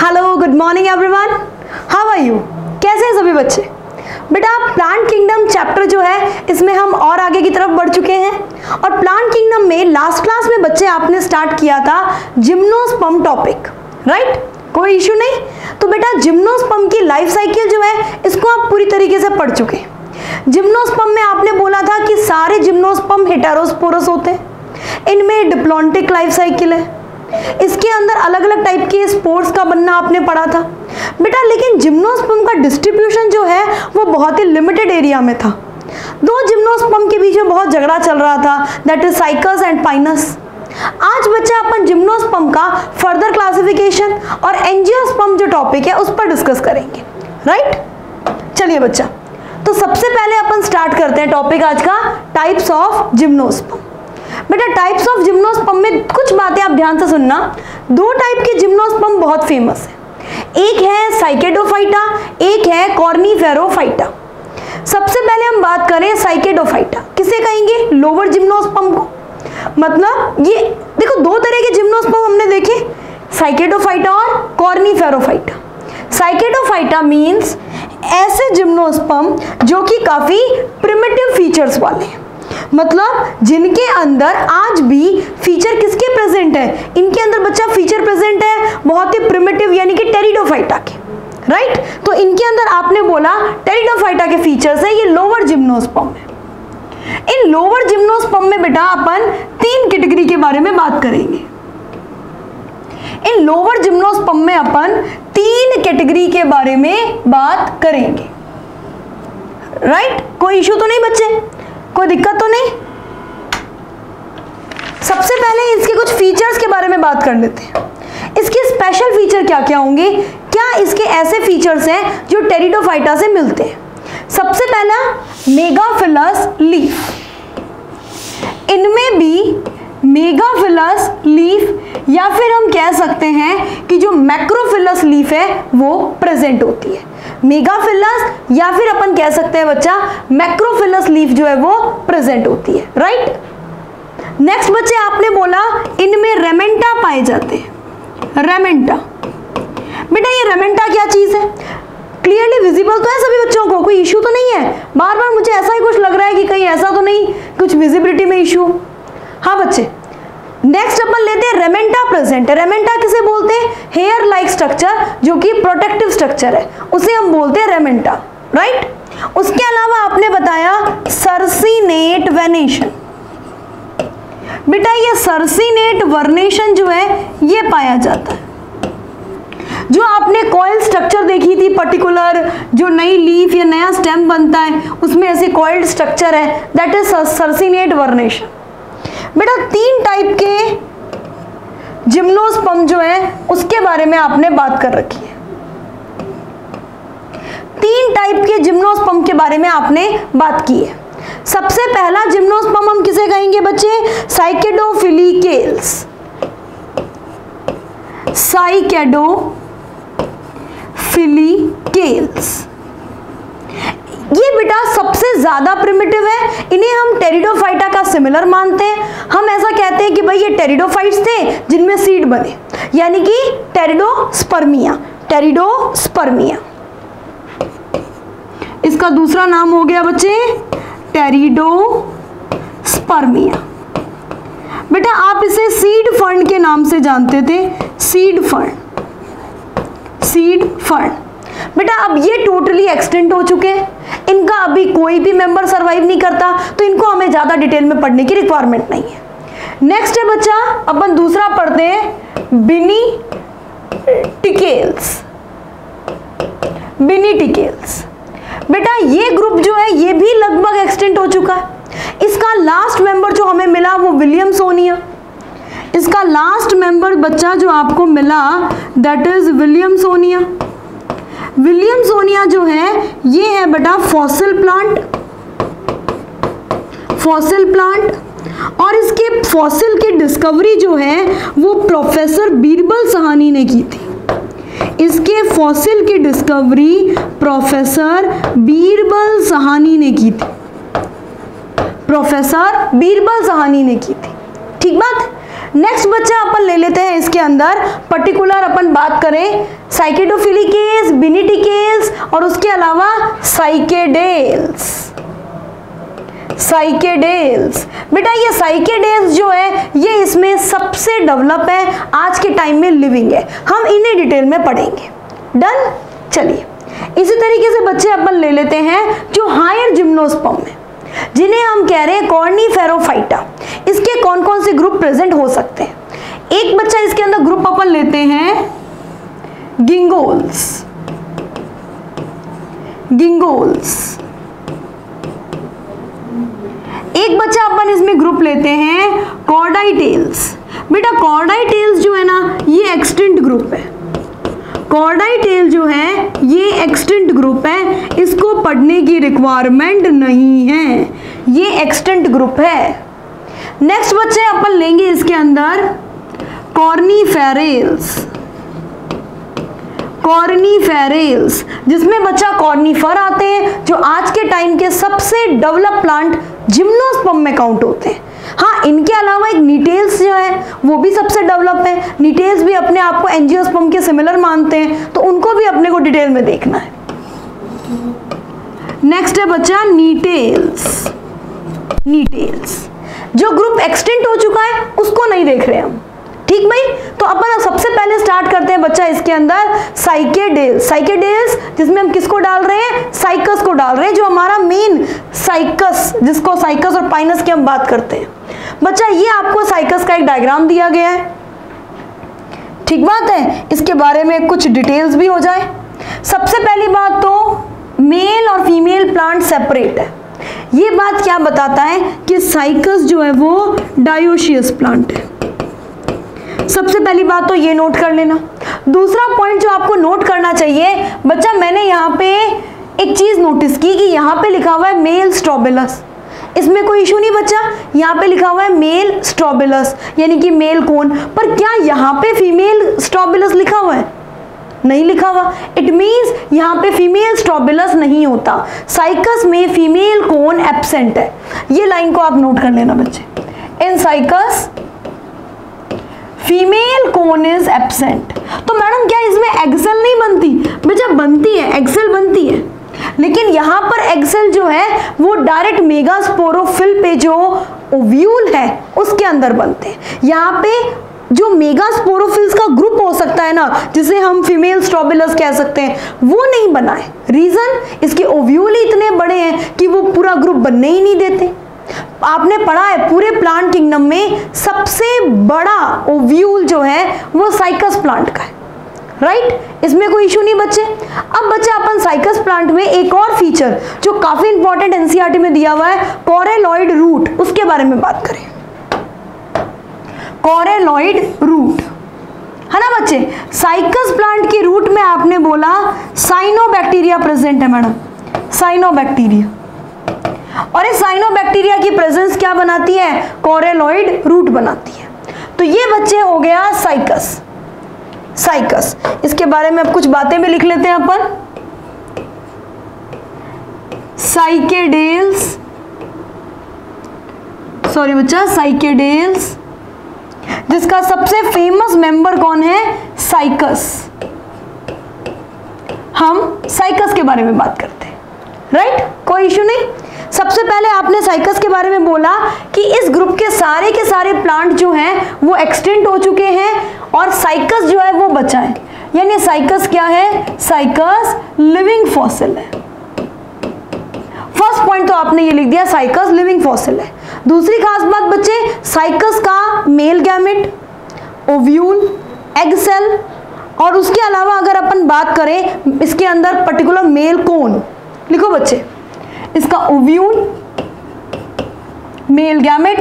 Hello, good morning everyone, how are you? कैसे हैं सभी बच्चे? बेटा प्लांट किंगडम चैप्टर जो है इसमें हम और आगे की तरफ बढ़ चुके हैं और प्लांट किंगडम में लास्ट क्लास में बच्चे आपने स्टार्ट किया था जिम्नोस्पर्म टॉपिक, राइट? कोई इशू नहीं। तो बेटा जिम्नोस्पर्म की लाइफ साइकिल जो है इसको आप पूरी तरीके से पढ़ चुके हैं। जिम्नोस्पर्म में आपने बोला था कि सारे जिम्नोस्पर्म हेटेरोस्पोरस होते हैं, इनमें डिप्लॉन्टिक लाइफ साइकिल है, इसके अंदर अलग अलग टाइप के स्पोर्स का बनना आपने पढ़ा था बेटा। लेकिन जिम्नोस्पर्म का डिस्ट्रीब्यूशन जो है वो बहुत ही लिमिटेड एरिया में था। दो जिम्नोस्पर्म के बीच में बहुत झगड़ा चल रहा था, that is cycas and Pinus. आज बच्चा अपन जिम्नोस्पर्म का फर्दर क्लासिफिकेशन और एंजियोस्पर्म जो टॉपिक है उस पर डिस्कस करेंगे, राइट? चलिए बच्चा, तो सबसे पहले अपन स्टार्ट करते हैं टॉपिक आज का, टाइप्स ऑफ जिम्नोस्पर्म। बेटा टाइप्स ऑफ जिम्नोस्पर्म में कुछ बातें आप ध्यान से सुनना। दो टाइप के जिम्नोस्पर्म बहुत फेमस है, एक है साइकेडोफाइटा, एक है कॉर्नीफेरोफाइटा। सबसे पहले हम बात करें साइकेडोफाइटा, किसे कहेंगे? लोअर जिम्नोस्पर्म को। मतलब ये देखो दो तरह के जिम्नोस्पर्म हमने देखे, साइकेडोफाइटा और कॉर्नीफेरोफाइटा। साइकेडोफाइटा मींस ऐसे जिम्नोस्पर्म जो कि काफी प्रिमिटिव फीचर्स वाले हैं, मतलब जिनके अंदर आज भी फीचर किसके प्रेजेंट है? इनके अंदर बच्चा फीचर प्रेजेंट है बहुत ही प्रिमिटिव यानी कि टेरिडोफाइटा के, राइट? तो इनके अंदर आपने बोला टेरिडोफाइटा के फीचर्स है, ये लोअर जिम्नोस्पर्म है। इन लोअर जिम्नोस्पर्म में बेटा अपन तीन कैटेगरी के बारे में बात करेंगे। इन लोअर जिम्नोस्पर्म में अपन तीन कैटेगरी के बारे में बात करेंगे, राइट? कोई इशू तो नहीं बच्चे, कोई दिक्कत तो नहीं? सबसे पहले इसके कुछ फीचर्स के बारे में बात कर लेते हैं। इसके स्पेशल फीचर क्या क्या होंगे? क्या इसके ऐसे फीचर्स हैं जो टेरिडोफाइटा से मिलते हैं? सबसे पहला मेगाफिलस लीफ, इनमें भी मेगाफिलस लीफ या फिर हम कह सकते हैं कि जो मैक्रोफिलस लीफ है वो प्रेजेंट होती है। मेगाफिलस या फिर अपन कह सकते हैं बच्चा मैक्रोफिलस लीफ जो है वो प्रेजेंट होती है, राइट? नेक्स्ट बच्चे आपने बोला इनमें रेमेंटा पाए जाते हैं। रेमेंटा, बेटा ये रेमेंटा क्या चीज है? क्लियरली विजिबल तो है सभी बच्चों को, कोई इशू तो नहीं है? बार बार मुझे ऐसा ही कुछ लग रहा है कि कहीं ऐसा तो नहीं कुछ विजिबिलिटी में इशू? हाँ बच्चे, नेक्स्ट अपन लेते हैं रेमेंटा प्रेजेंट है। रेमेंटा किसे बोलते हैं? हेयर लाइक स्ट्रक्चर जो कि प्रोटेक्टिव स्ट्रक्चर है, उसे हम बोलते हैं रेमेंटा, राइट? उसके अलावा आपने बताया सर्सिनेट वेनेशन। बेटा ये सर्सिनेट वर्नेशन जो है ये पाया जाता है। जो आपने कॉइल स्ट्रक्चर देखी थी पर्टिकुलर, जो नई लीफ या नया स्टेम बनता है उसमें ऐसे कॉइल्ड स्ट्रक्चर है, दैट इज सर्सिनेट वर्नेशन। बेटा तीन टाइप के जिम्नोस्पर्म जो है उसके बारे में आपने बात कर रखी है। तीन टाइप के जिम्नोस्पर्म के बारे में आपने बात की है। सबसे पहला जिम्नोस्पर्म हम किसे कहेंगे बच्चे? साइकेडोफिलिकेल्स। साइकेडोफिलिकेल्स ये बेटा सबसे ज्यादा प्रिमिटिव है, इन्हें हम टेरिडोफाइटा का सिमिलर मानते हैं। हम ऐसा कहते हैं कि भाई ये टेरिडोफाइट्स थे जिनमें सीड बने, यानी कि टेरिडोस्पर्मिया। टेरिडोस्पर्मिया इसका दूसरा नाम हो गया बच्चे टेरिडोस्पर्मिया। बेटा आप इसे सीड फंड के नाम से जानते थे, सीड फंड। सीड फंड बेटा अब ये टोटली एक्सटेंट हो चुके हैं, इनका अभी कोई भी मेंबर सरवाइव नहीं करता, तो इनको हमें ज्यादा डिटेल में पढ़ने की रिक्वायरमेंट नहीं है। नेक्स्ट है बच्चा अपन दूसरा पढ़ते हैं बिनीटिकेल्स। बिनीटिकेल्स बेटा ये ग्रुप जो है ये भी लगभग एक्सटेंट हो चुका है। इसका लास्ट मेंबर जो हमें मिला वो विलियमसोनिया। इसका लास्ट मेंबर बच्चा जो आपको मिला दैट इज विलियमसोनिया। विलियमसोनिया जो है ये है बेटा फॉसिल प्लांट। फॉसिल प्लांट और इसके फॉसिल की डिस्कवरी जो है वो प्रोफेसर बीरबल सहानी ने की थी। इसके फॉसिल की डिस्कवरी प्रोफेसर बीरबल सहानी ने की थी। प्रोफेसर बीरबल सहानी ने की थी, ठीक बात? नेक्स्ट बच्चा अपन ले लेते हैं इसके अंदर पर्टिकुलर अपन बात करें साइकेडोफिलिकेस, बिनिटिकेल्स और उसके अलावा साइकेडेल्स। साइकेडेल्स बेटा ये साइकेडेल्स जो है ये इसमें सबसे डेवलप है, आज के टाइम में लिविंग है, हम इन्हें डिटेल में पढ़ेंगे। डन। चलिए इसी तरीके से बच्चे अपन ले लेते हैं जो हायर जिम्नोस्पर्म है, जिन्हें हम कह रहे हैं कॉर्निफेरोफाइटा। इसके कौन कौन से ग्रुप प्रेजेंट हो सकते हैं? एक बच्चा इसके अंदर ग्रुप अपन लेते हैं गिंगोल्स। गिंगोल्स। एक बच्चा अपन इसमें ग्रुप लेते हैं कॉर्डाइटेल्स। बेटा कॉर्डाइटेल्स जो है ना ये एक्सटिंक्ट ग्रुप है। कॉर्डाइटेल जो है ये एक्सटिंक्ट ग्रुप है, इसको पढ़ने की रिक्वायरमेंट नहीं है, ये एक्सटिंक्ट ग्रुप है। नेक्स्ट बच्चे अपन लेंगे इसके अंदर कॉर्निफेरेल्स। कॉर्निफेरेल्स जिसमें बच्चा कॉर्निफर आते हैं, जो आज के टाइम के सबसे डेवलप प्लांट जिम्नोस्पर्म में काउंट होते हैं। हाँ इनके अलावा एक नीटेल्स जो है वो भी सबसे डेवलप है। नीटेल्स भी अपने आप को एंजियोस्पर्म के सिमिलर मानते हैं, तो उनको भी अपने को डिटेल में देखना है। नेक्स्ट है बच्चा नीटेल्स। नीटेल्स जो ग्रुप एक्सटिंक्ट हो चुका है उसको नहीं देख रहे हम, ठीक भाई। तो अपन सबसे पहले स्टार्ट करते हैं बच्चा इसके अंदर साइकेडेल्स। साइकेडेल्स जिसमें हम किसको डाल रहे हैं? साइकस को डाल रहे हैं, जो हमारा मेन साइकस, जिसको साइकस और पाइनस की हम बात करते हैं। बच्चा ये आपको साइकस का एक डायग्राम दिया गया है, ठीक बात है। इसके बारे में कुछ डिटेल्स भी हो जाए। सबसे पहली बात तो मेल और फीमेल प्लांट सेपरेट है। ये बात क्या बताता है कि साइकस जो है वो डायोशियस प्लांट है। सबसे पहली बात तो ये नोट कर लेना। दूसरा पॉइंट जो आपको नोट करना चाहिए बच्चा, मैंने यहाँ पे एक चीज नोटिस की कि यहाँ पे लिखा हुआ है मेल स्ट्रोबिलस। इसमें कोई इशू नहीं बच्चा, यहाँ पे लिखा हुआ है मेल स्ट्रोबिलस यानी कि मेल कोन, पर क्या यहाँ पे फीमेल स्ट्रोबिलस लिखा हुआ है? नहीं लिखा हुआ। इट मीन्स यहाँ पे फीमेल स्ट्रोबिलस नहीं होता, साइकस में फीमेल कोन एब्सेंट है। ये लाइन को आप नोट कर लेना बच्चे। इन cycas female cone is absent. तो मैडम क्या इसमें एक्सेल नहीं बनती? बेटा बनती है, एक्सेल बनती है, लेकिन यहां पर एक्सेल जो है वो डायरेक्ट मेगास्पोरोफिल पे जो ओव्यूल है उसके अंदर बनते हैं। यहाँ पे जो मेगास्पोरोफिल्स का ग्रुप हो सकता है ना, जिसे हम फीमेल स्ट्रोबिलस कह सकते हैं, वो नहीं बना है। रीजन, इसके ओव्यूल ही इतने बड़े हैं कि वो पूरा ग्रुप बनने ही नहीं देते। आपने पढ़ा है पूरे प्लांट किंगडम में सबसे बड़ा ओव्यूल जो है वो साइकस प्लांट का है, राइट। इसमें कोई इशू नहीं बच्चे। अब बच्चे अपन साइकस प्लांट में एक और फीचर जो काफी इंपॉर्टेंट एनसीईआरटी में दिया हुआ है, कोरेलॉइड रूट, उसके बारे में बात करें। कोरेलॉइड रूट है ना बच्चे। साइकस प्लांट की रूट में आपने बोला साइनोबैक्टीरिया प्रेजेंट है मैडम, साइनोबैक्टीरिया। और इस साइनोबैक्टीरिया की प्रेजेंस क्या बनाती है? कोरेलॉइड रूट बनाती है। तो ये बच्चे हो गया साइकस। साइकस इसके बारे में अब कुछ बातें भी लिख लेते हैं अपन। साइकेडेल्स, सॉरी बच्चा, साइकेडेल्स जिसका सबसे फेमस मेंबर कौन है? साइकस। हम साइकस के बारे में बात करते हैं, राइट, कोई इशू नहीं। सबसे पहले आपने साइकस के बारे में बोला कि इस ग्रुप के सारे प्लांट जो हैं वो एक्सटिंक्ट हो चुके हैं और साइकस जो है वो बचा है। यानी साइकस क्या है? साइकस लिविंग फॉसिल है। फर्स्ट पॉइंट तो आपने ये लिख दिया, साइकस लिविंग फॉसिल है। दूसरी खास बात बच्चे, साइकस का male gamete, ovule, egg cell, और उसके अलावा अगर अपन बात करें इसके अंदर पर्टिकुलर मेल कोन, लिखो बच्चे, इसका ovule, male gamete,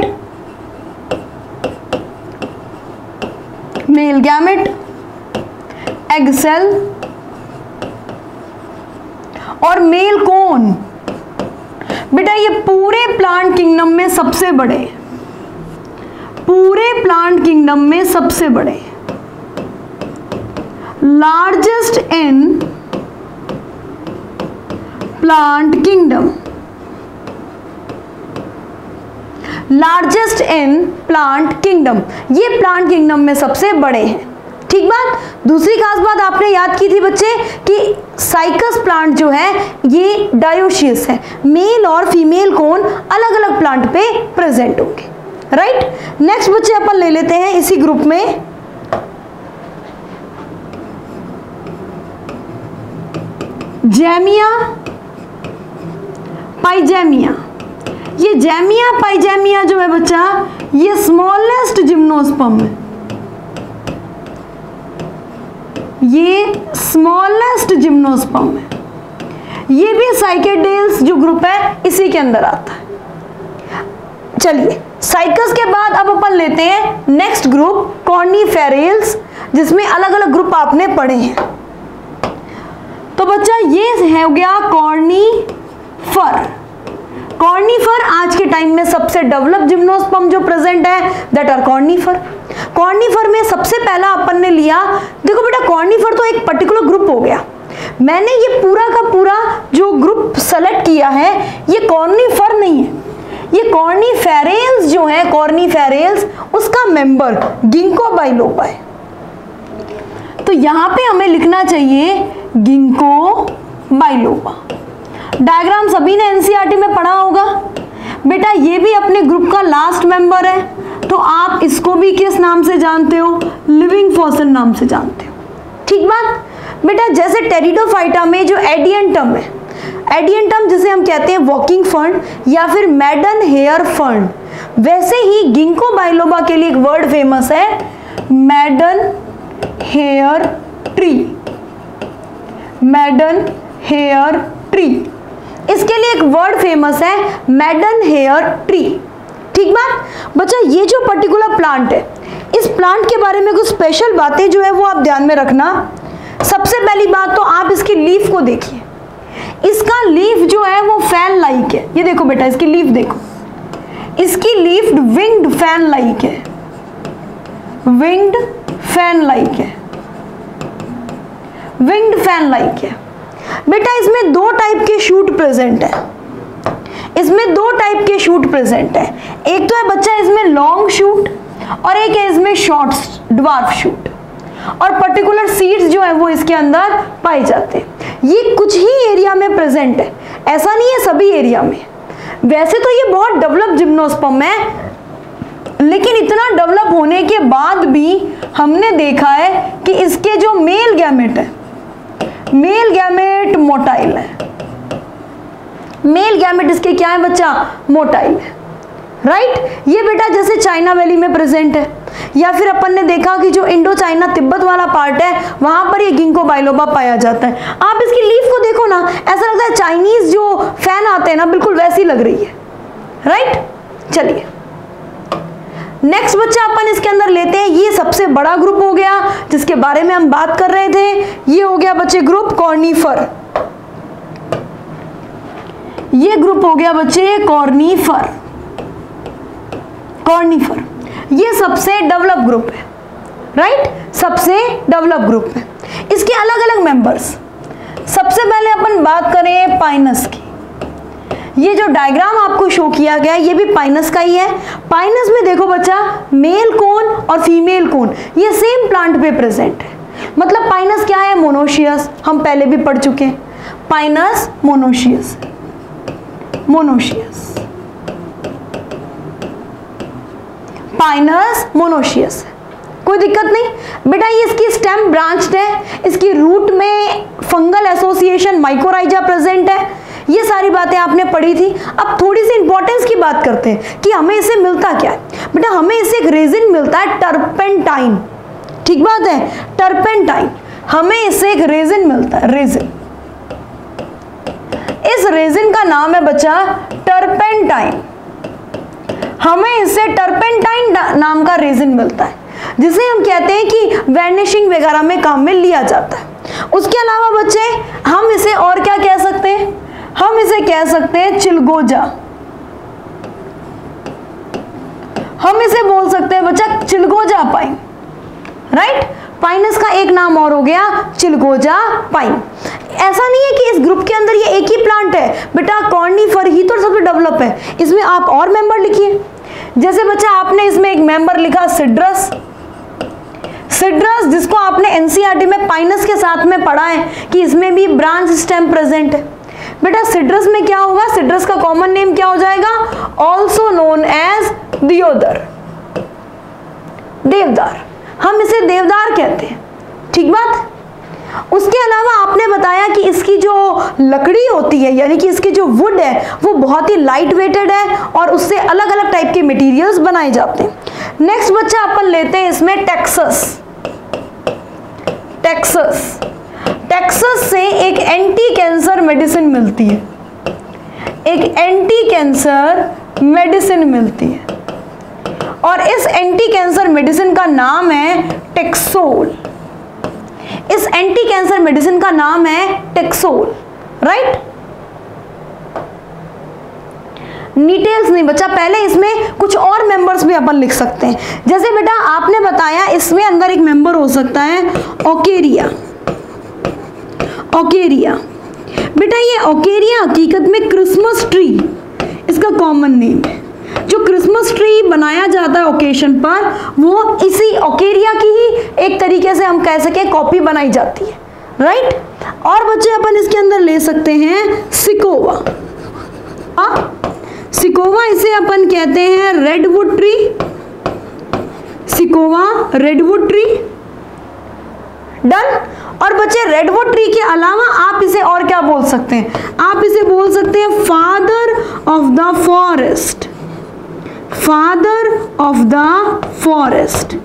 egg cell और मेल कोन। बेटा ये पूरे प्लांट किंगडम में सबसे बड़े, पूरे प्लांट किंगडम में सबसे बड़े, largest in plant kingdom. Largest in plant kingdom, ये प्लांट किंगडम में सबसे बड़े हैं। ठीक बात। दूसरी खास बात आपने याद की थी बच्चे कि साइकस प्लांट जो है ये डायोशियस है, मेल और फीमेल कोन अलग अलग प्लांट पे प्रेजेंट होंगे। राइट। नेक्स्ट बच्चे अपन ले लेते हैं इसी ग्रुप में जैमिया पाइजेमिया। ये जैमिया पाइजेमिया जो है बच्चा ये स्मॉलेस्ट जिम्नोस्पर्म है, ये स्मॉलेस्ट जिम्नोस्पर्म है। ये भी साइकेडेल्स जो ग्रुप है इसी के अंदर आता है। चलिए साइकस के बाद अब अपन लेते हैं नेक्स्ट ग्रुप कॉर्निफेरल्स, जिसमें अलग अलग ग्रुप आपने पढ़े हैं। तो बच्चा ये हो गया कॉर्निफर। कॉर्निफर आज के टाइम में सबसे डेवलप जिम्नोस्पर्म जो प्रेजेंट है दैट आर कॉर्निफर। कॉर्निफर में सबसे पहला अपन ने लिया, देखो बेटा कॉर्निफर तो एक पर्टिकुलर ग्रुप हो गया, मैंने ये पूरा का पूरा जो ग्रुप सेलेक्ट किया है ये कॉर्निफर नहीं है, ये कॉर्निफेरल्स जो है, कॉर्निफेरल्स उसका मेंबर गिंको बाइलोबा है। तो यहां पे हमें लिखना चाहिए गिंको बाइलोबा। डायग्राम सभी ने एनसीईआरटी में पढ़ा होगा बेटा, ये भी अपने ग्रुप का लास्ट मेंबर है, तो आप इसको भी किस नाम से जानते हो, लिविंग फॉसिल नाम से जानते हो। ठीक बात बेटा। जैसे टेरिडोफाइटा में जो एडियंटम है, एडियंटम जिसे हम कहते हैं वॉकिंग फर्न या फिर मैडन हेयर फर्न, वैसे ही गिंको बाइलोबा के लिए एक वर्ड फेमस है maidenhair tree. Maidenhair tree, इसके लिए एक वर्ड फेमस है मैडन हेयर ट्री। ठीक बात बच्चा। ये जो पर्टिकुलर प्लांट है, इस प्लांट के बारे में कुछ स्पेशल बातें जो है वो आप ध्यान में रखना। सबसे पहली बात तो आप इसकी लीफ को देखिए, इसका लीफ जो है वो फैन लाइक है। ये देखो बेटा इसकी लीफ देखो, इसकी लीफ विंग्ड फैन लाइक है, विंग्ड फैन लाइक है, विंग्ड फैन लाइक है। बेटा इसमें दो टाइप के शूट प्रेजेंट है, इसमें दो टाइप के शूट प्रेजेंट है। एक तो है बच्चा इसमें लॉन्ग शूट और एक है इसमें शॉर्ट ड्वार्फ शूट, और पर्टिकुलर सीड्स जो है वो इसके अंदर पाए जाते हैं। ये कुछ ही एरिया में प्रेजेंट है, ऐसा नहीं है सभी एरिया में। वैसे तो ये बहुत डेवलप जिम्नोस्पर्म है, लेकिन इतना डेवलप होने के बाद भी हमने देखा है कि इसके जो मेल गैमेट है, मेल गैमेट मोटाइल है। मेल गैमेट इसके क्या है बच्चा, मोटाइल है। राइट। ये बेटा जैसे चाइना वैली में प्रेजेंट है, या फिर अपन ने देखा कि जो इंडो चाइना तिब्बत वाला पार्ट है वहां पर ये गिंको बाइलोबा पाया जाता है। आप इसकी लीफ को देखो ना, ऐसा लगता है चाइनीज जो फैन आते हैं ना बिल्कुल वैसी लग रही है। राइट। चलिए नेक्स्ट बच्चा अपन इसके अंदर लेते हैं, ये सबसे बड़ा ग्रुप हो गया जिसके बारे में हम बात कर रहे थे, ये हो गया बच्चे ग्रुप कॉर्निफर। ये ग्रुप हो गया बच्चे कॉर्निफर। कॉर्निफर ये सबसे डेवलप ग्रुप है। राइट, सबसे डेवलप ग्रुप है। इसके अलग अलग मेंबर्स, सबसे पहले अपन बात करें पाइनस की। ये जो डायग्राम आपको शो किया गया ये भी पाइनस का ही है। पाइनस में देखो बच्चा मेल कोन और फीमेल कोन ये सेम प्लांट पे प्रेजेंट है। मतलब पाइनस क्या है, मोनोशियस, हम पहले भी पढ़ चुके हैं। Pinus monoecious, monoecious, Pinus monoecious, कोई दिक्कत नहीं बेटा। ये इसकी स्टेम ब्रांच्ड है, इसकी रूट में फंगल एसोसिएशन माइकोराइजा प्रेजेंट है। ये सारी बातें आपने पढ़ी थी। अब थोड़ी सी इंपॉर्टेंस की बात करते हैं कि हमें इससे मिलता क्या है। बेटा हमें इससे एक रेजिन मिलता है टर्पेंटाइन। ठीक बात है, टर्पेंटाइन, हमें इससे एक रेजिन मिलता है, रेजिन। इस रेजिन का नाम है बच्चा टर्पेंटाइन। हमें इससे टर्पेंटाइन नाम का रेजिन मिलता है, जिसे हम कहते हैं कि वैनिशिंग वगैरह में काम में लिया जाता है। उसके अलावा बच्चे हम इसे और क्या कह सकते हैं, हम इसे कह सकते हैं चिलगोजा। हम इसे बोल सकते हैं बच्चा चिलगोजा पाइन। राइट, पाइनस का एक नाम और हो गया चिलगोजा पाइन। ऐसा नहीं है कि इस ग्रुप के अंदर ये एक ही प्लांट है बेटा, कॉर्निफर ही तो सबसे डेवलप है। इसमें आप और मेंबर लिखिए, जैसे बच्चा आपने इसमें एक मेंबर लिखा सिड्रस, सिड्रस जिसको आपने एनसीईआरटी में पाइनस के साथ में पढ़ा है कि इसमें भी ब्रांच स्टेम प्रेजेंट है। बेटा सिड्रस में क्या होगा, सिड्रस का कॉमन नेम क्या हो जाएगा, ऑल्सो नोन एज दियोदर, देवदार, हम इसे देवदार कहते हैं, ठीक बात। उसके अलावा आपने बताया कि इसकी जो लकड़ी होती है यानी कि इसकी जो वुड है वो बहुत ही लाइट वेटेड है और उससे अलग अलग टाइप के मटेरियल्स बनाए जाते हैं। नेक्स्ट बच्चा अपन लेते हैं इसमें टेक्सस, टेक्सस, टेक्सस से एक एंटी कैंसर मेडिसिन मिलती है, एक एंटी कैंसर मेडिसिन मिलती है और इस एंटी कैंसर मेडिसिन का नाम है टेक्सोल, इस एंटी कैंसर मेडिसिन का नाम है टेक्सोल, राइट। डिटेल्स नहीं बच्चा, पहले इसमें कुछ और मेंबर्स भी अपन लिख सकते हैं। जैसे बेटा आपने बताया इसमें अंदर एक मेंबर हो सकता है ओकेरिया, ओकेरिया, बेटा ये ओकेरिया हकीकत में क्रिसमस ट्री इसका कॉमन नेम है। जो क्रिसमस ट्री बनाया जाता है ओकेशन पर वो इसी ओकेरिया की ही एक तरीके से हम कह सके कॉपी बनाई जाती है, राइट। और बच्चे अपन इसके अंदर ले सकते हैं सिकोवा, सिकोवा इसे अपन कहते हैं redwood tree, Sikoa redwood tree, done. और बच्चे रेडवुड ट्री के अलावा आप इसे और क्या बोल सकते हैं, आप इसे बोल सकते हैं father of the forest, father of the forest,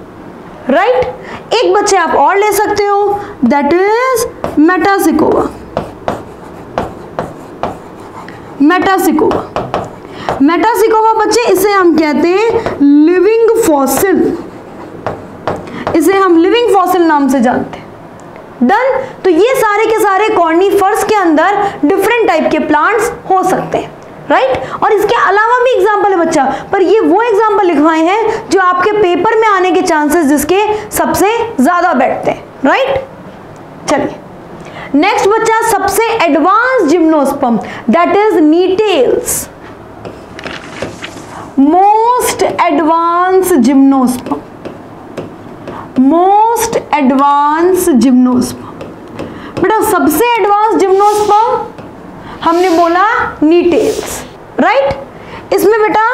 right. एक बच्चे आप और ले सकते हो दैट इज मेटासिकोवा, मेटासिकोवा, मेटासिकोवा बच्चे इसे हम कहते हैं लिविंग फॉसिल, इसे हम लिविंग फॉसिल नाम से जानते हैं, डन। तो ये सारे के सारे कॉर्निफर्स के अंदर डिफरेंट टाइप के प्लांट्स हो सकते हैं, राइट। और इसके अलावा भी एग्जाम्पल है बच्चा, पर ये वो एग्जाम्पल लिखवाए हैं जो आपके पेपर में आने के चांसेस जिसके सबसे ज्यादा बैठते हैं, राइट। चलिए नेक्स्ट बच्चा, सबसे advance gymnosperm that is Gnetales, most advance gymnosperm, most advance gymnosperm. बेटा सबसे एडवांस जिम्नोस्पर्म हमने बोला नीटेल्स, राइट। इसमें बेटा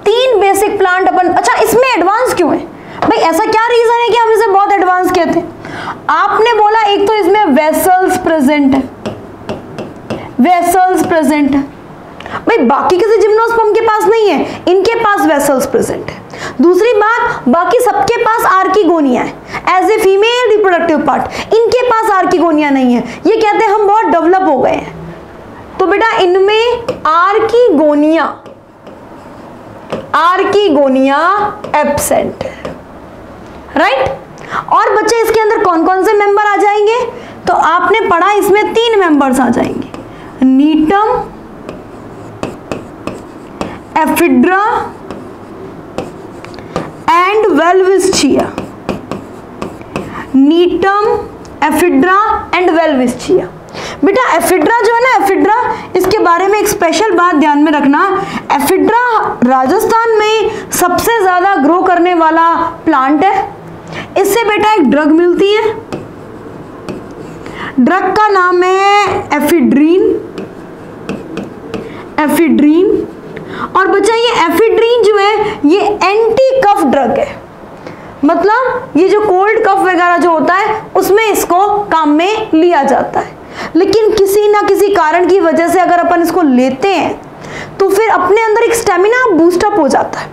3 बेसिक प्लांट अपन, अच्छा इसमें एडवांस क्यों है भाई, ऐसा क्या रीजन है कि हम इसे बहुत एडवांस कहते हैं। आपने बोला एक तो इसमें वेसल्स प्रेजेंट है, वेसल्स प्रेजेंट है भाई, बाकी किसी जिम्नोस्पर्म के पास नहीं है, इनके पास वेसल्स प्रेजेंट है। दूसरी बात, बाकी सबके पास आर्किगोनिया है as a female reproductive part, इनके पास आर्किगोनिया नहीं है, ये कहते हैं हम बहुत डेवलप हो गए हैं। तो बेटा इनमें आर्किगोनिया, आर्किगोनिया एब्सेंट है, राइट। और बच्चे इसके अंदर कौन कौन से मेंबर आ जाएंगे, तो आपने पढ़ा इसमें 3 मेंबर्स आ जाएंगे, Gnetum, Ephedra and Welwitschia, Gnetum, Ephedra and Welwitschia. बेटा एफिड्रा जो है ना, एफिड्रा इसके बारे में एक स्पेशल बात ध्यान में रखना, एफिड्रा राजस्थान में सबसे ज्यादा ग्रो करने वाला प्लांट है। इससे बेटा एक ड्रग मिलती है, ड्रग का नाम है एफिड्रीन, एफिड्रीन। और बच्चा ये एफिड्रीन जो है ये एंटी कफ ड्रग है, मतलब ये जो कोल्ड कफ वगैरह जो होता है उसमें इसको काम में लिया जाता है। लेकिन किसी ना किसी कारण की वजह से अगर अपन इसको लेते हैं तो फिर अपने अंदर एक स्टेमिना बूस्टअप हो जाता है।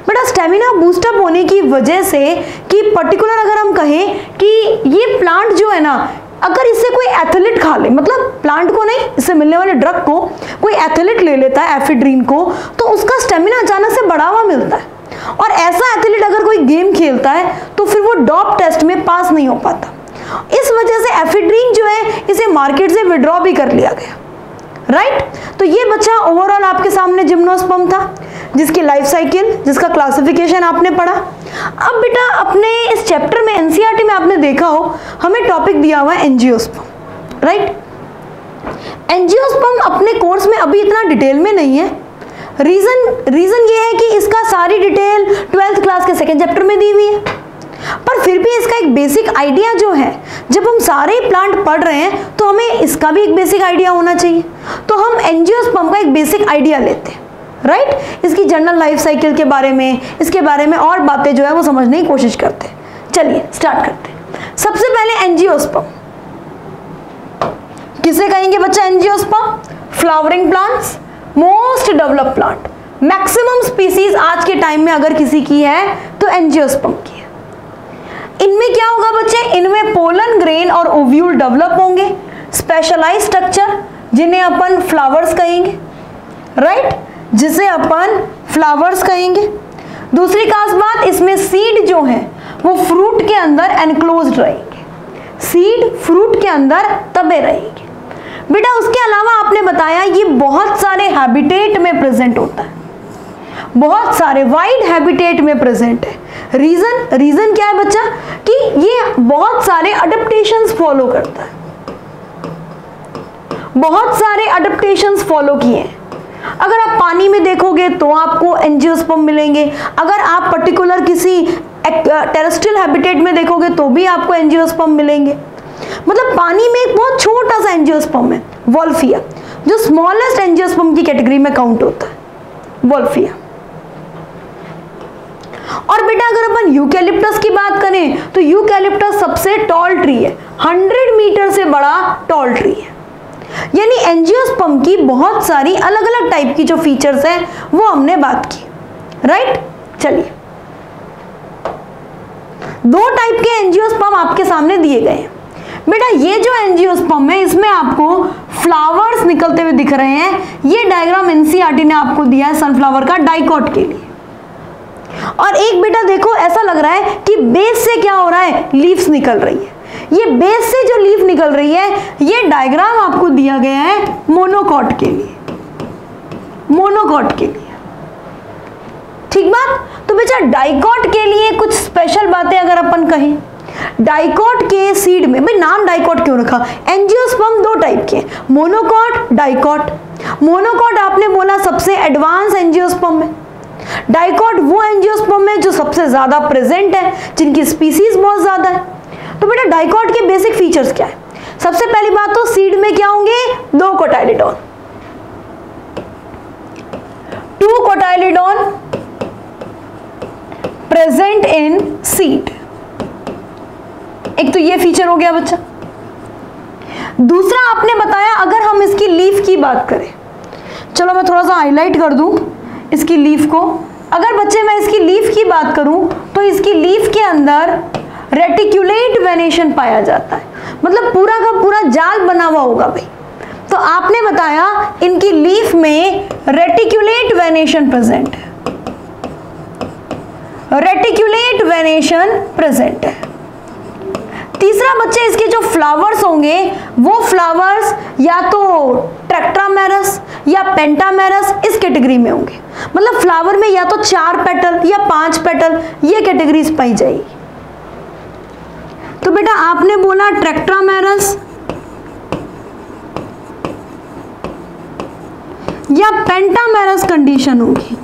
बेटा स्टेमिना बूस्टअप होने की वजह से कि पर्टिकुलर अगर हम कहें कि ये प्लांट जो है ना, अगर इससे कोई एथलीट खा ले, मतलब प्लांट को नहीं, इससे मिलने वाले ड्रग को कोई एथलीट ले लेता है एफिड्रीन को, तो उसका स्टेमिना अचानक से बढ़ावा मिलता है। और ऐसा एथलीट अगर कोई गेम खेलता है तो फिर वो डॉप टेस्ट में पास नहीं हो पाता। इस वजह से एफिड्रीन जो है इसे मार्केट से विड्रॉ भी कर लिया गया, राइट। तो ये बच्चा ओवरऑल आपके सामने जिम्नोस्पर्म था, जिसकी लाइफ साइकिल, जिसका क्लासिफिकेशन आपने पढ़ा। अब बेटा अपने इस चैप्टर में एनसीईआरटी में आपने देखा हो हमें टॉपिक दिया हुआ है एंजियोस्पर्म, राइट। एंजियोस्पर्म अपने कोर्स में अभी इतना डिटेल में नहीं है, रीजन ये है कि इसका सारी डिटेल 12th क्लास के सेकेंड चैप्टर में दी हुई है, पर फिर भी इसका एक बेसिक आइडिया जो है, जब हम सारे प्लांट पढ़ रहे हैं तो हमें इसका भी एक बेसिक आइडिया होना चाहिए। तो हम एंजियोस्पर्म का एक बेसिक आइडिया लेते हैं, राइट। इसकी जनरल लाइफ साइकिल के बारे में, इसके बारे में और बातें जो है वो समझने की कोशिश करते हैं। चलिए स्टार्ट करते हैं। सबसे पहले एंजियोस्पर्म किसे कहेंगे बच्चा? Angiosperm flowering plants, most developed plant, maximum species आज के टाइम में अगर किसी की है तो एंजियोस्पर्म की है। इनमें क्या होगा बच्चे? इनमें पोलन ग्रेन और ओव्यूल डेवलप होंगे, स्पेशलाइज स्ट्रक्चर जिन्हें अपन फ्लावर्स कहेंगे, राइट, जिसे अपन फ्लावर्स कहेंगे। दूसरी खास बात, इसमें सीड जो है वो फ्रूट के अंदर एनक्लोज्ड रहेंगे, सीड फ्रूट के अंदर दबे रहेंगे। बेटा उसके अलावा आपने बताया ये बहुत सारे हैबिटेट में प्रेजेंट होता है, बहुत सारे वाइड हैबिटेट में प्रेजेंट है। रीजन क्या है बच्चा? कि ये बहुत सारे अडेप्टेशंस फॉलो करता है, बहुत सारे अडेप्टेशंस फॉलो किए हैं। अगर आप पानी में देखोगे तो आपको एंजियोस्पर्म मिलेंगे, अगर आप पर्टिकुलर किसी टेरेस्ट्रियल हैबिटेट में देखोगे तो भी आपको एंजियोस्पर्म मिलेंगे। मतलब पानी में एक बहुत छोटा सा एंजियोस्पर्म है, वोल्फिया, जो स्मॉलेस्ट एंजियोस्पर्म की कैटेगरी में काउंट होता है, वोल्फिया। और बेटा अगर अपन यूकैलिप्टस की बात करें तो यूकैलिप्टस सबसे टॉल ट्री है, 100 मीटर से बड़ा टॉल ट्री है। यानी एंजियोस्पर्म की बहुत सारी अलग अलग टाइप की जो फीचर्स हैं वो हमने बात की, राइट। चलिए, दो टाइप के एंजियोस्पर्म आपके सामने दिए गए हैं। बेटा ये जो एंजियोस्पर्म है इसमें आपको फ्लावर्स निकलते हुए दिख रहे हैं। ये डायग्राम एनसीईआरटी ने आपको दिया है सनफ्लावर का डाइकॉट के लिए। और एक बेटा देखो ऐसा लग रहा है कि बेस से क्या हो रहा है, लीव्स निकल रही है। ये बेस से जो लीफ निकल रही है, ये डायग्राम आपको दिया गया है मोनोकॉट के लिए, मोनोकॉट के लिए, ठीक बात। तो बेटा डाइकॉट के लिए कुछ स्पेशल बातें अगर अपन कहें, डाइकॉट के सीड में, भाई नाम डाइकॉट क्यों रखा? एंजियोस्पर्म दो टाइप के, मोनोकॉट, डाइकॉट। मोनोकॉट आपने बोला सबसे एडवांस एंजियोस्पर्म है, डाइकॉट वो एंजियोस्पर्म है जो सबसे ज्यादा प्रेजेंट है, जिनकी स्पीसीज बहुत ज्यादा है। तो बेटा डाइकॉट के बेसिक फीचर्स क्या है? सबसे पहली बात तो सीड में क्या होंगे? 2 कोटाइलिडॉन, 2 कोटाइलिडॉन प्रेजेंट इन सीड। एक तो ये फीचर हो गया बच्चा। दूसरा आपने बताया अगर हम इसकी लीफ की बात करें, चलो मैं थोड़ा सा हाईलाइट कर दूं इसकी लीफ को। अगर बच्चे मैं इसकी लीफ की बात करूं तो इसकी लीफ के अंदर रेटिकुलेट वेनेशन पाया जाता है, मतलब पूरा का पूरा जाल बना हुआ होगा भाई। तो आपने बताया इनकी लीफ में रेटिकुलेट वेनेशन प्रेजेंट है, रेटिकुलेट वेनेशन प्रेजेंट है। तीसरा बच्चे इसके जो फ्लावर्स होंगे वो फ्लावर्स या तो ट्रैक्ट्रामेरस या पेंटामेरस इस कैटेगरी में होंगे, मतलब फ्लावर में या तो 4 पेटल या 5 पेटल, ये कैटेगरीज पाई जाएगी। तो बेटा आपने बोला ट्रैक्ट्रामेरस या पेंटामेरस कंडीशन होगी,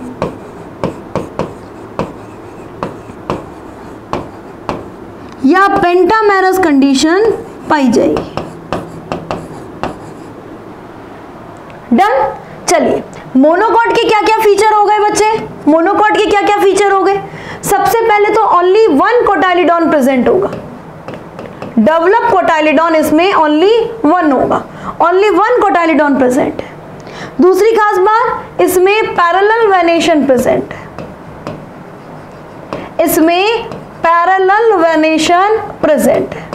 या पेंटामेरस कंडीशन पाई जाएगी। डन। चलिए मोनोकॉट के क्या क्या फीचर हो गए बच्चे? मोनोकॉट के क्या क्या फीचर हो गए? सबसे पहले तो ओनली 1 कोटाइलिडॉन प्रेजेंट होगा, डेवलप कोटाइलिडॉन इसमें ओनली 1 होगा, ओनली 1 कोटाइलिडॉन प्रेजेंट है। दूसरी खास बात, इसमें पैरेलल वेनेशन प्रेजेंट है, इसमें पैरेलल वेनेशन प्रेजेंट है।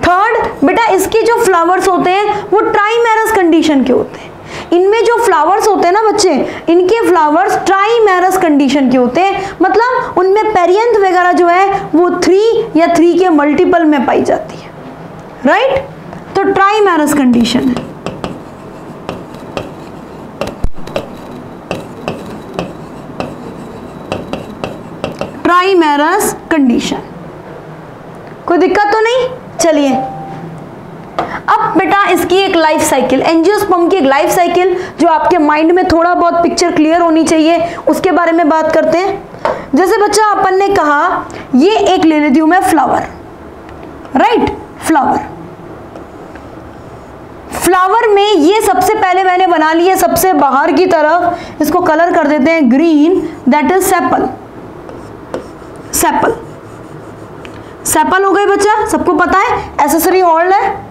थर्ड बेटा इसके जो फ्लावर्स होते हैं वो ट्राइमेरस कंडीशन के होते हैं। इनमें जो फ्लावर्स होते हैं ना बच्चे, इनके फ्लावर्स ट्राइमेरस कंडीशन के होते हैं, मतलब उनमें पेरियंथ वगैरह जो है वो 3 या 3 के मल्टीपल में पाई जाती है, राइट। तो ट्राइमेरस कंडीशन है। ट्राइमेरस कंडीशन, कोई दिक्कत तो नहीं? चलिए अब बेटा इसकी एक लाइफ साइकिल, एंजियोस्पर्म की एक लाइफ साइकिल जो आपके माइंड में थोड़ा बहुत पिक्चर क्लियर होनी चाहिए, उसके बारे में बात करते हैं। जैसे बच्चा अपन ने कहा ये एक ले लेती हूं मैं फ्लावर, राइट, फ्लावर। फ्लावर में ये सबसे पहले मैंने बना ली है सबसे बाहर की तरफ, इसको कलर कर देते हैं green, that is sepal. Sepal, sepal हो गई बच्चा, सबको पता है एक्सेसरी हॉल्ड है।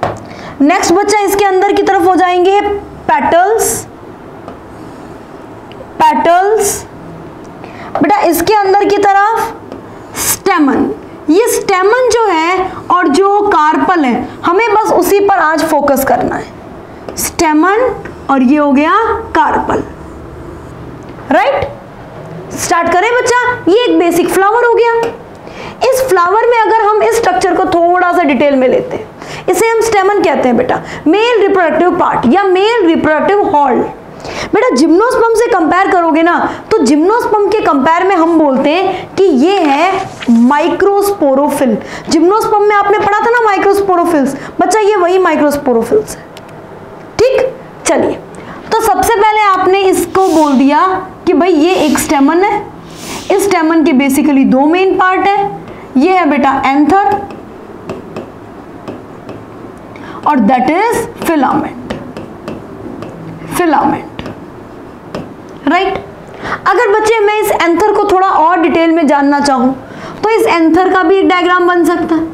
नेक्स्ट बच्चा इसके अंदर की तरफ हो जाएंगे पेटल्स, पेटल्स। बेटा इसके अंदर की तरफ स्टेमन, ये स्टेमन जो है और जो कार्पल है हमें बस उसी पर आज फोकस करना है, स्टेमन और ये हो गया कार्पल, राइट। स्टार्ट करें बच्चा, ये एक बेसिक फ्लावर हो गया। इस फ्लावर में अगर हम इस स्ट्रक्चर को थोड़ा सा डिटेल में लेते हैं, इसे हम स्टेमन कहते हैं बेटा, मेल रिप्रोडक्टिव पार्ट या मेल रिप्रोडक्टिव हॉल। बेटा जिम्नोस्पर्म से कंपेयर करोगे ना तो जिम्नोस्पर्म के कंपेयर में हम बोलते हैं कि ये है माइक्रोस्पोरोफिल। जिम्नोस्पर्म में आपने पढ़ा था ना माइक्रोस्पोरोफिल्स, बच्चा ये वही माइक्रोस्पोरोफिल्स है, ठीक। चलिए, तो सबसे पहले आपने इसको बोल दिया कि भाई ये एक स्टेमन है। इस स्टेमन के बेसिकली दो मेन पार्ट है, ये है बेटा एंथर और that is filament, filament, right. अगर बच्चे मैं इस एंथर को थोड़ा और डिटेल में जानना चाहूं तो इस एंथर का भी एक डायग्राम बन सकता है,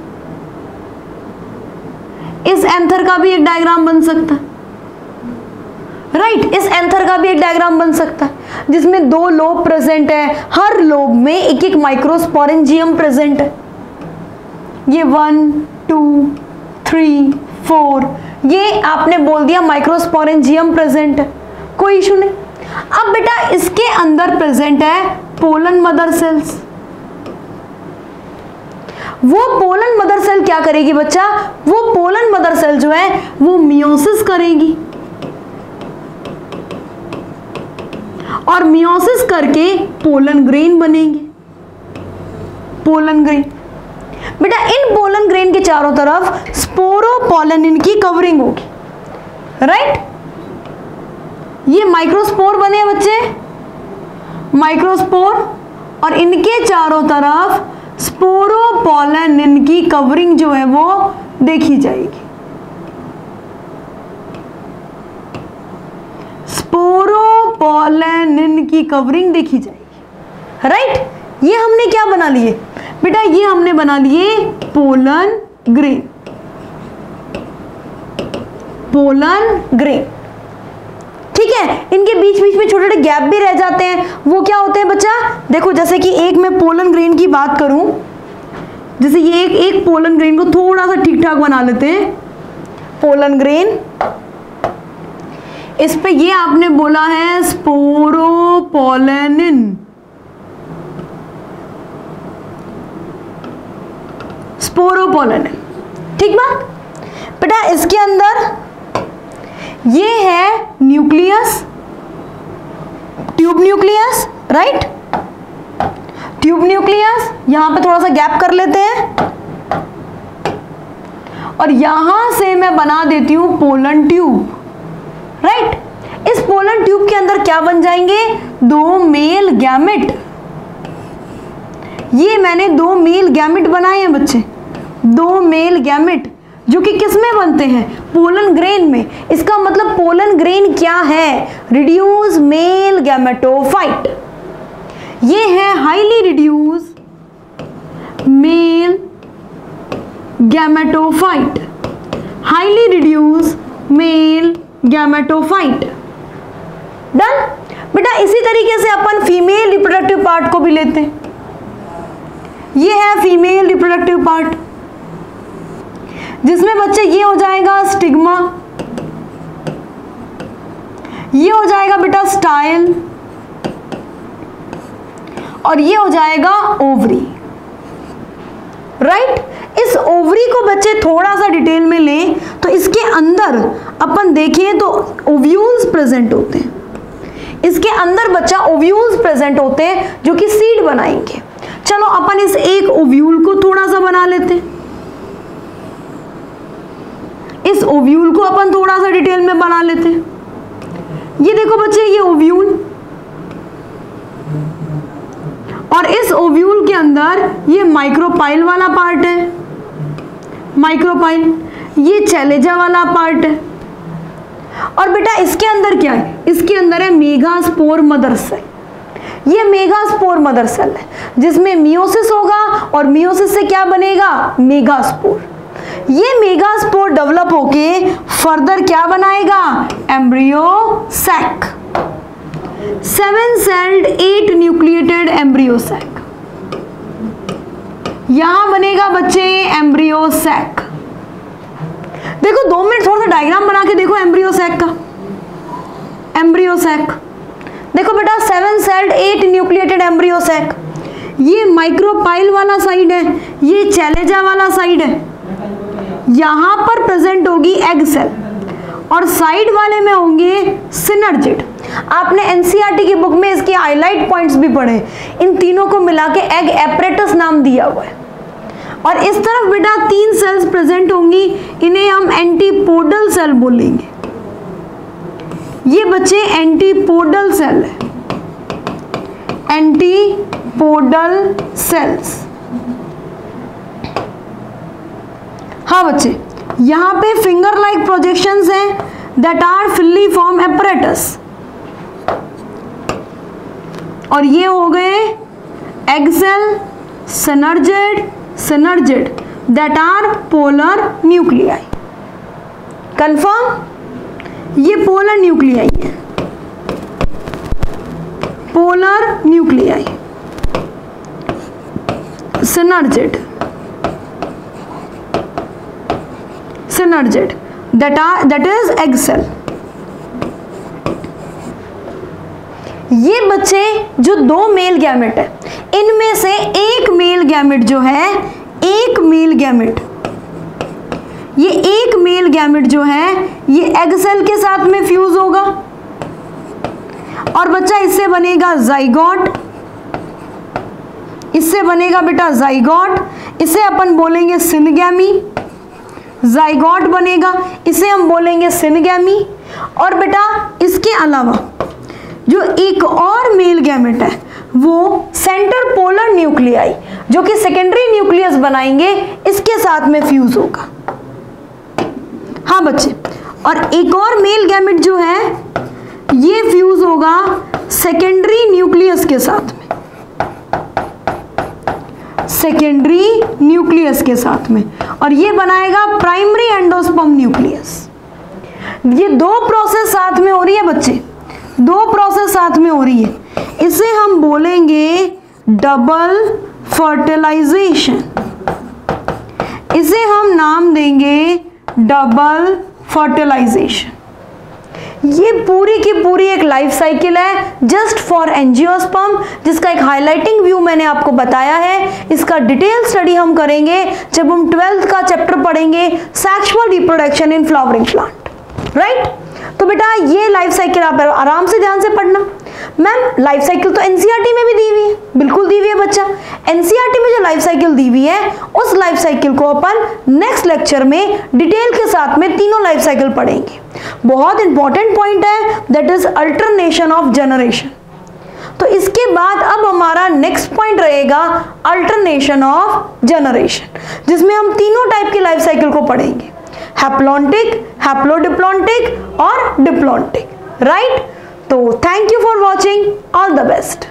इस एंथर का भी एक डायग्राम बन सकता है, राइट। इस एंथर का भी एक डायग्राम बन सकता है जिसमें दो लोब प्रेजेंट है, हर लोब में एक एक माइक्रोस्पोरेंजियम प्रेजेंट है। ये 1 2 3 4 ये आपने बोल दिया माइक्रोस्पोरेंजियम प्रेजेंट है, कोई इशू नहीं। अब बेटा इसके अंदर प्रेजेंट है पोलन मदर सेल्स। वो पोलन मदर सेल क्या करेगी बच्चा, वो पोलन मदर सेल जो है वो मियोसिस करेगी और मियोसिस करके पोलन ग्रेन बनेंगे, पोलन ग्रेन। बेटा इन पोलन ग्रेन के चारों तरफ स्पोरोपोलेनिन की कवरिंग होगी, राइट। ये माइक्रोस्पोर बने बच्चे, माइक्रोस्पोर, और इनके चारों तरफ स्पोरोपोलेनिन की कवरिंग जो है वो देखी जाएगी, स्पोरोपोलेनिन की कवरिंग देखी जाएगी, राइट। ये हमने क्या बना लिए बेटा, ये हमने बना लिए पोलन ग्रेन, पोलन ग्रेन, ठीक है। इनके बीच बीच में छोटे छोटे गैप भी रह जाते हैं, वो क्या होते हैं बच्चा, देखो जैसे कि एक मैं पोलन ग्रेन की बात करूं, जैसे ये एक पोलन ग्रेन को थोड़ा सा ठीक ठाक बना लेते हैं, पोलन ग्रेन, इस पे ये आपने बोला है स्पोरोपोलेनिन, स्पोरोपोलेनिन, ठीक बात। बेटा इसके अंदर ये है nucleus, tube nucleus, right, tube nucleus. यहां पे थोड़ा सा गैप कर लेते हैं और यहां से मैं बना देती हूं पोलन ट्यूब, राइट। इस पोलन ट्यूब के अंदर क्या बन जाएंगे, दो मेल गैमेट। ये मैंने दो मेल गैमेट बनाए हैं बच्चे, दो मेल गैमेट जो कि किस में बनते हैं, पोलन ग्रेन में। इसका मतलब पोलन ग्रेन क्या है, रिड्यूस मेल गैमेटोफाइट। ये है highly reduce male gametophyte, highly reduce male gametophyte, done. बेटा इसी तरीके से अपन फीमेल रिप्रोडक्टिव पार्ट को भी लेते हैं, ये है फीमेल रिप्रोडक्टिव पार्ट जिसमें बच्चे ये हो जाएगा स्टिग्मा, ये हो जाएगा बेटा स्टाइल और ये हो जाएगा ओवरी, राइट। इस ओवरी को बच्चे थोड़ा सा डिटेल में लें तो इसके अंदर अपन देखें तो ओव्यूल्स प्रेजेंट होते हैं, इसके अंदर बच्चा ओव्यूल्स प्रेजेंट होते हैं जो कि सीड बनाएंगे। चलो अपन इस एक ओव्यूल को थोड़ा सा बना लेते हैं। इस ओव्यूल को अपन थोड़ा सा डिटेल में बना लेते हैं। ये देखो बच्चे, ये ओव्यूल, और इस ओव्यूल के अंदर ये माइक्रोपाइल वाला पार्ट है, माइक्रोपाइल, ये चैलेजा वाला पार्ट है, और बेटा इसके अंदर क्या है, इसके अंदर है मेगास्पोर मदर सेल। ये मेगास्पोर मदर सेल है जिसमें मियोसिस होगा और मियोसिस से क्या बनेगा, मेगास्पोर। ये मेगास्पोर डेवलप होके फर्दर क्या बनाएगा, embryo sac, 7 celled 8 nucleated embryo sac. यहां बनेगा बच्चे एम्ब्रियो सैक। देखो 2 मिनट थोड़ा सा डायग्राम बना के देखो एम्ब्रियो सैक का। एम्ब्रियो सैक देखो बेटा, 7 सेल्ड 8 न्यूक्लिएटेड एम्ब्रियो सैक। ये माइक्रोपाइल वाला साइड है, ये चैलेजा वाला साइड है। यहां पर प्रेजेंट होगी एग सेल और साइड वाले में होंगे सिनर्जिड। आपने एनसीईआरटी की बुक में इसके हाईलाइट पॉइंट्स भी पढ़े। इन तीनों को मिला के एग एपरेटस नाम दिया हुआ है। और इस तरफ बेटा 3 सेल्स प्रेजेंट होंगी, इन्हें हम एंटीपोडल सेल बोलेंगे। ये बच्चे एंटीपोडल सेल है, एंटीपोडल सेल्स। हाँ बच्चे, यहां पे फिंगर लाइक प्रोजेक्शंस हैं दैट आर फिलिफॉर्म एपरेटस, और ये हो गए egg cell, synergid, synergid that are polar nuclei. Confirm, ये पोलर न्यूक्लियाई है, polar nuclei, synergid, synergid that is egg cell. ये बच्चे जो 2 मेल गैमेट है, इनमें से एक मेल गैमेट जो है, एक मेल गैमेट, ये एक मेल गैमेट जो है ये एग सेल के साथ में फ्यूज होगा और बच्चा इससे बनेगा जाइगोट, इससे बनेगा बेटा जाइगोट, इसे अपन बोलेंगे सिनगैमी। जाइगोट बनेगा, इसे हम बोलेंगे सिनगैमी। और बेटा इसके अलावा जो एक और मेल गैमेट है वो सेंटर पोलर न्यूक्लियाई, जो कि सेकेंडरी न्यूक्लियस बनाएंगे, इसके साथ में फ्यूज होगा। हाँ बच्चे, और एक और मेल गैमेट जो है ये फ्यूज होगा सेकेंडरी न्यूक्लियस के साथ में, सेकेंडरी न्यूक्लियस के साथ में, और ये बनाएगा प्राइमरी एंडोस्पर्म न्यूक्लियस। ये 2 प्रोसेस साथ में हो रही है बच्चे, 2 प्रोसेस साथ में हो रही है। इसे हम बोलेंगे डबल फर्टिलाइजेशन, इसे हम नाम देंगे डबल फर्टिलाइजेशन। ये पूरी की पूरी एक लाइफ साइकिल है जस्ट फॉर एंजियोस्पर्म, जिसका एक हाइलाइटिंग व्यू मैंने आपको बताया है। इसका डिटेल स्टडी हम करेंगे जब हम 12th का चैप्टर पढ़ेंगे, sexual reproduction in flowering plant, right. तो बेटा ये लाइफ साइकिल आप आराम से ध्यान से पढ़ना। मैम लाइफ साइकिल तो एनसीईआरटी में भी दी हुई है, बिल्कुल दी हुई है बच्चा। एनसीईआरटी में जो लाइफ साइकिल दी हुई है उस लाइफ साइकिल को अपन नेक्स्ट लेक्चर में डिटेल के साथ में तीनों लाइफ साइकिल पढ़ेंगे। बहुत इंपॉर्टेंट पॉइंट है, that is alternation of generation. तो इसके बाद अब हमारा नेक्स्ट पॉइंट रहेगा अल्टरनेशन ऑफ जनरेशन, जिसमें हम तीनों टाइप की लाइफ साइकिल को पढ़ेंगे, हैप्लॉन्टिक, हैप्लोडिप्लॉन्टिक और डिप्लॉन्टिक, राइट। तो thank you for watching, all the best.